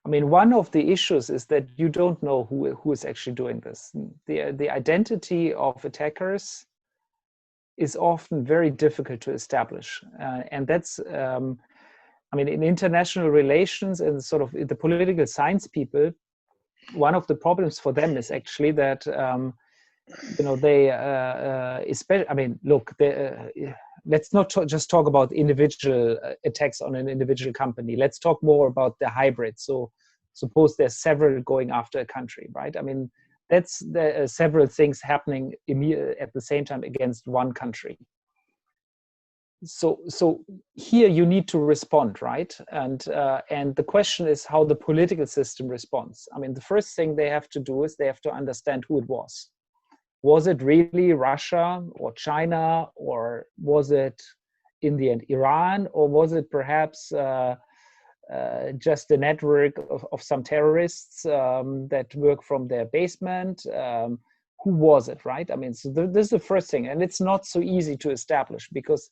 I mean, one of the issues is that you don't know who is actually doing this. The identity of attackers is often very difficult to establish. And that's, I mean, in international relations and sort of the political science people, one of the problems for them is actually that, you know, they, especially, I mean, look, let's not just talk about individual attacks on an individual company. Let's talk more about the hybrid. So suppose there's several going after a country, right? I mean, that's several things happening at the same time against one country. So here you need to respond, right? And the question is how the political system responds. I mean, the first thing they have to do is they have to understand who it was. Was it really Russia or China, or was it in the end Iran, or was it perhaps just a network of some terrorists that work from their basement? Who was it, right? I mean, so this is the first thing, and it's not so easy to establish because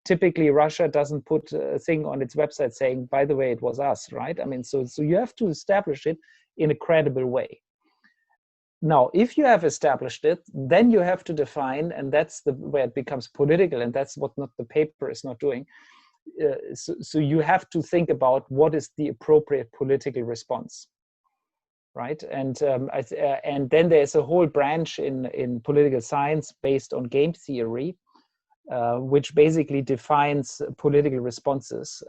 typically Russia doesn't put a thing on its website saying, by the way, it was us, right? I mean, so you have to establish it in a credible way. Now, if you have established it, then you have to define, and that's where it becomes political, and that's what the paper is not doing. So you have to think about what is the appropriate political response, right? And then there's a whole branch in political science based on game theory, which basically defines political responses,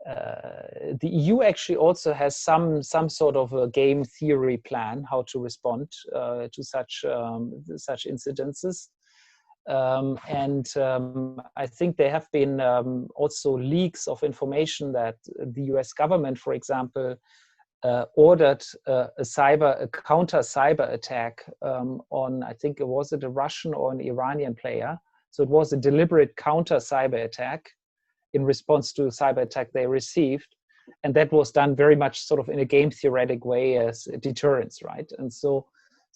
the EU actually also has some sort of a game theory plan how to respond to such incidences. I think there have been also leaks of information that the US government, for example, ordered a counter cyber attack on, I think it was a Russian or an Iranian player. So it was a deliberate counter cyber attack in response to a cyber attack they received. And that was done very much sort of in a game theoretic way as a deterrence, right? And so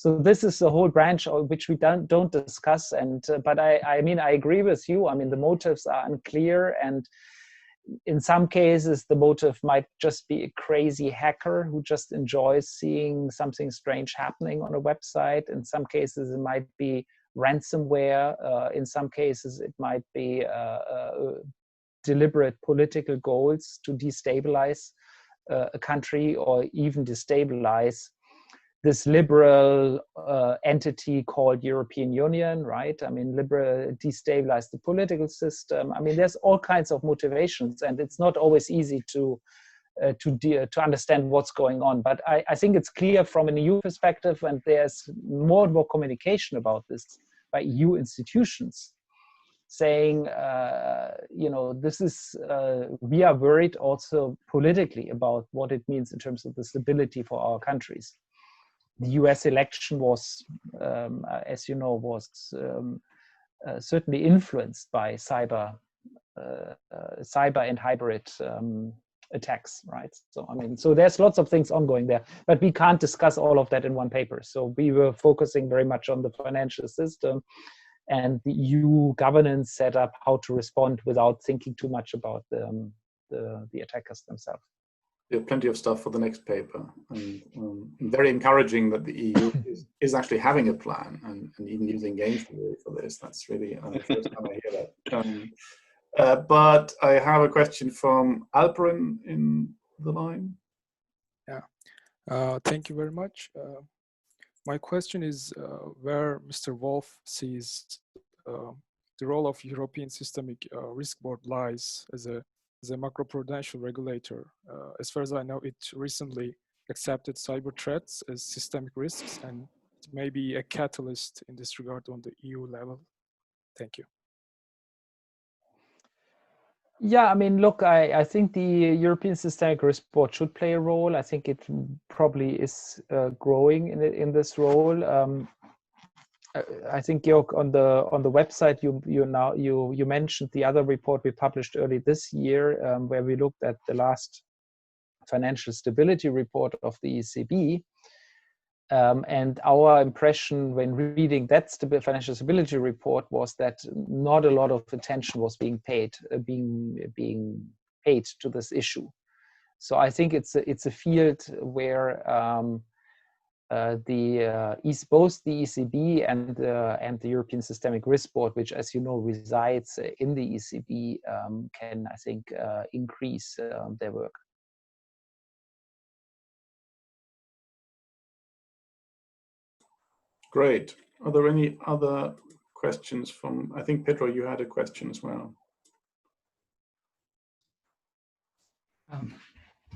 this is a whole branch which we don't discuss. And but I mean, I agree with you. I mean, the motives are unclear, and in some cases, the motive might just be a crazy hacker who just enjoys seeing something strange happening on a website. In some cases, it might be ransomware. In some cases, it might be deliberate political goals to destabilize a country or even destabilize this liberal entity called European Union, right? I mean, destabilize the political system. I mean, there's all kinds of motivations, and it's not always easy to understand what's going on. But I think it's clear from an EU perspective, and there's more and more communication about this by EU institutions, saying, this is, we are worried also politically about what it means in terms of the stability for our countries. The US election was, as you know, was certainly influenced by cyber and hybrid attacks, right? So, I mean, so there's lots of things ongoing there, but we can't discuss all of that in one paper. So we were focusing very much on the financial system and the EU governance setup, how to respond without thinking too much about the attackers themselves. You have plenty of stuff for the next paper, and very encouraging that the EU is actually having a plan and even using game theory for this. That's really the first time I hear that. But I have a question from Alperin in the line. Yeah, thank you very much. My question is where Mr. Wolff sees the role of European Systemic Risk Board lies as a macroprudential regulator. As far as I know, it recently accepted cyber threats as systemic risks, and it may be a catalyst in this regard on the EU level. Thank you. Yeah, I mean, look, I think the European Systemic Risk Board should play a role. I think it probably is growing in this role. I think, Georg, on the website you mentioned the other report we published early this year, where we looked at the last financial stability report of the ECB. And our impression when reading that financial stability report was that not a lot of attention was being paid to this issue. So I think it's a field where both the ECB and the European Systemic Risk Board, which, as you know, resides in the ECB, can, I think, increase their work. Great. Are there any other questions from, I think, Pedro, you had a question as well.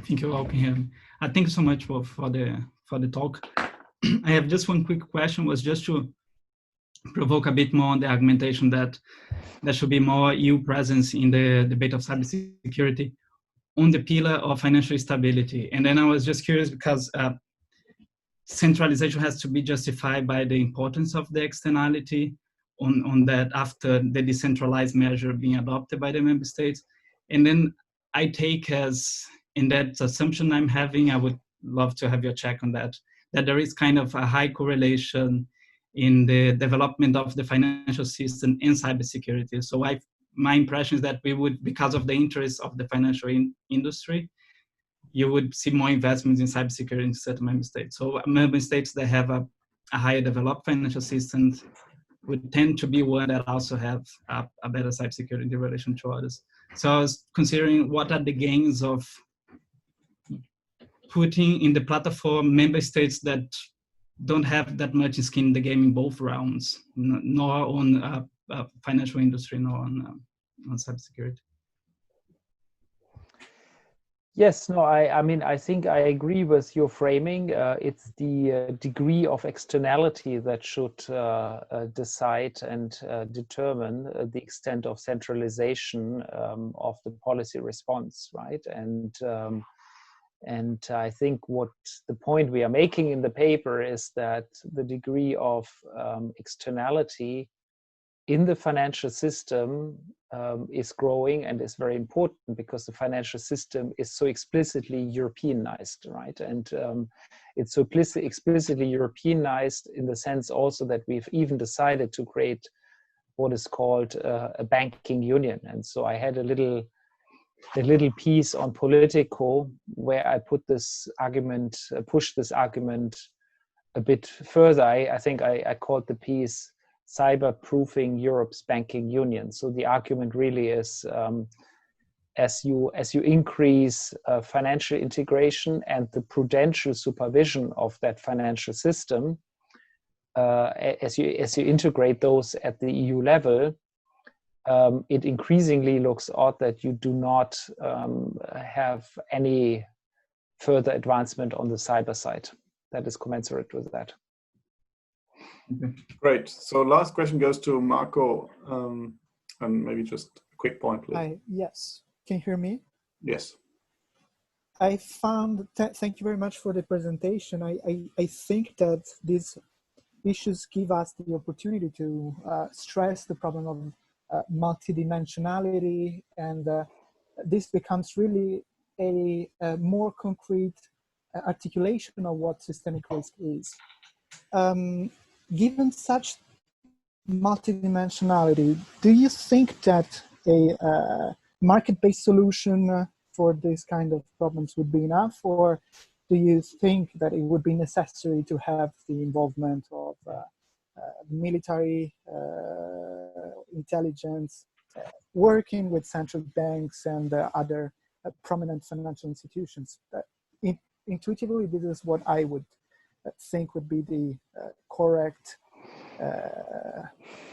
Thank you, Alpin. Thank you so much for the talk. I have just one quick question, was just to provoke a bit more on the argumentation that there should be more EU presence in the debate of cybersecurity on the pillar of financial stability. And then I was just curious because centralization has to be justified by the importance of the externality on that after the decentralized measure being adopted by the member states. And then I take as, in that assumption I'm having, I would love to have your check on that there is kind of a high correlation in the development of the financial system and cybersecurity. So my impression is that we would, because of the interest of the financial industry, you would see more investments in cybersecurity in certain member states. So member states that have a higher developed financial system would tend to be one that also have a better cybersecurity in relation to others. So I was considering what are the gains of putting in the platform member states that don't have that much skin in the game in both rounds, nor on financial industry, nor on cybersecurity. Yes, no, I mean, I think I agree with your framing. It's the degree of externality that should decide and determine the extent of centralization of the policy response, right? And I think what the point we are making in the paper is that the degree of externality in the financial system is growing and is very important because the financial system is so explicitly Europeanized, right? And it's so explicitly Europeanized in the sense also that we've even decided to create what is called a banking union. And so I had a little piece on Politico where I put this argument, pushed this argument a bit further. I think I called the piece cyber-proofing Europe's banking union. So the argument really is as you increase financial integration and the prudential supervision of that financial system, as you integrate those at the EU level, it increasingly looks odd that you do not have any further advancement on the cyber side that is commensurate with that. Great. So last question goes to Marco, and maybe just a quick point, please. Hi, yes. Can you hear me? Yes. I found, thank you very much for the presentation. I think that these issues give us the opportunity to stress the problem of multidimensionality, and this becomes really a more concrete articulation of what systemic risk is. Given such multidimensionality, do you think that a market-based solution for this kind of problems would be enough, or do you think that it would be necessary to have the involvement of military intelligence, working with central banks and other prominent financial institutions? Intuitively, this is what I would think would be the correct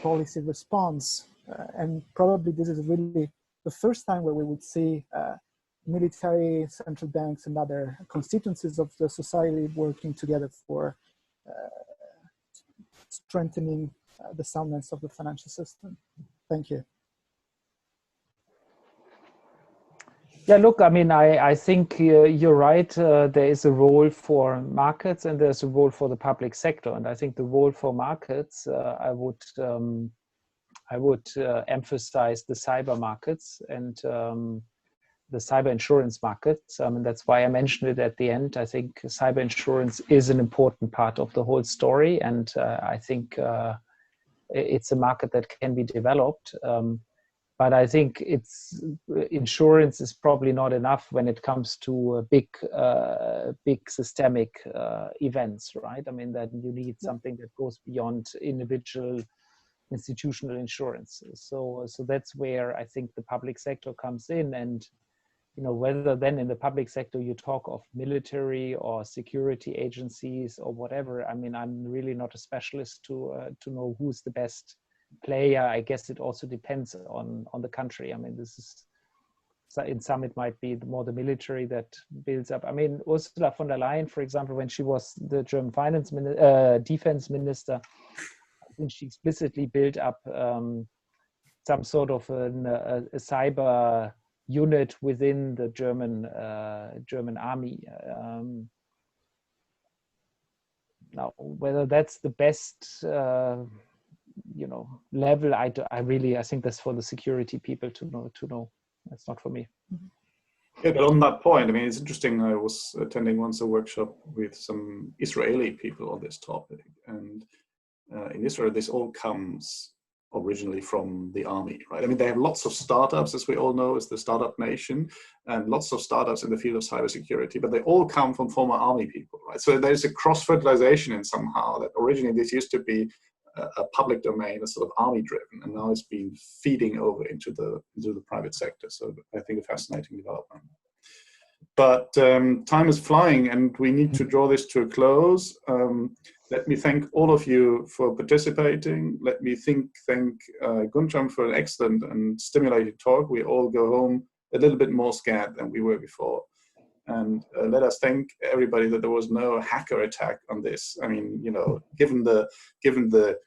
policy response. And probably this is really the first time where we would see military, central banks, and other constituencies of the society working together for strengthening the soundness of the financial system. Thank you. Yeah, look, I mean, I think you're right. There is a role for markets and there's a role for the public sector. And I think the role for markets, I would emphasize the cyber markets and the cyber insurance markets. I mean, that's why I mentioned it at the end. I think cyber insurance is an important part of the whole story. And I think it's a market that can be developed. But I think insurance is probably not enough when it comes to big systemic events, right? I mean, that you need something that goes beyond individual institutional insurance. So that's where I think the public sector comes in. And you know, whether then in the public sector you talk of military or security agencies or whatever, I mean, I'm really not a specialist to know who's the best player. I guess it also depends on the country. I mean, this is, in some it might be more the military that builds up. I mean, Ursula von der Leyen, for example, when she was the German defense minister, I think she explicitly built up some sort of a cyber unit within the German army. Now, whether that's the best level, I think that's for the security people to know. That's not for me. Yeah, but on that point, I mean, it's interesting. I was attending once a workshop with some Israeli people on this topic, and in Israel, this all comes originally from the army, right? I mean, they have lots of startups, as we all know, it's the startup nation, and lots of startups in the field of cybersecurity, but they all come from former army people, right? So there's a cross-fertilization in somehow that originally this used to be a public domain, a sort of army-driven, and now it's been feeding over into the private sector. So I think a fascinating development. But time is flying, and we need to draw this to a close. Let me thank all of you for participating. Let me thank Guntram for an excellent and stimulating talk. We all go home a little bit more scared than we were before. And let us thank everybody that there was no hacker attack on this. I mean, you know, given the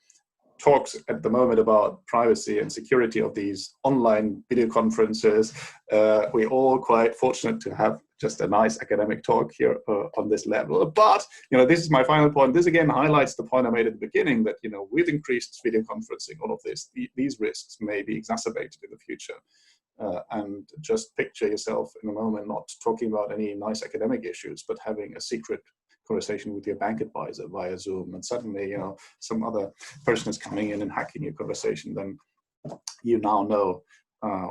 talks at the moment about privacy and security of these online video conferences, we're all quite fortunate to have just a nice academic talk here on this level. But, you know, this is my final point. This again highlights the point I made at the beginning that, you know, with increased video conferencing, all of this, these risks may be exacerbated in the future. And just picture yourself in a moment not talking about any nice academic issues, but having a secret conversation with your bank advisor via Zoom, and suddenly, you know, some other person is coming in and hacking your conversation. Then you now know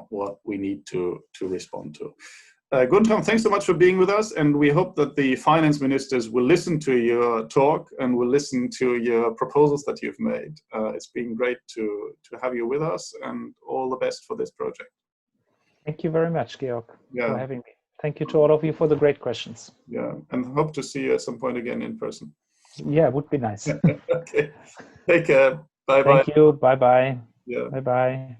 what we need to respond to. Guntram, thanks so much for being with us, and we hope that the finance ministers will listen to your talk and will listen to your proposals that you've made. It's been great to have you with us, and all the best for this project. Thank you very much, Georg, for having me. Thank you to all of you for the great questions. Yeah, and hope to see you at some point again in person. Yeah, it would be nice. Okay, take care. Bye-bye. Thank you. Bye-bye. Yeah. Bye-bye.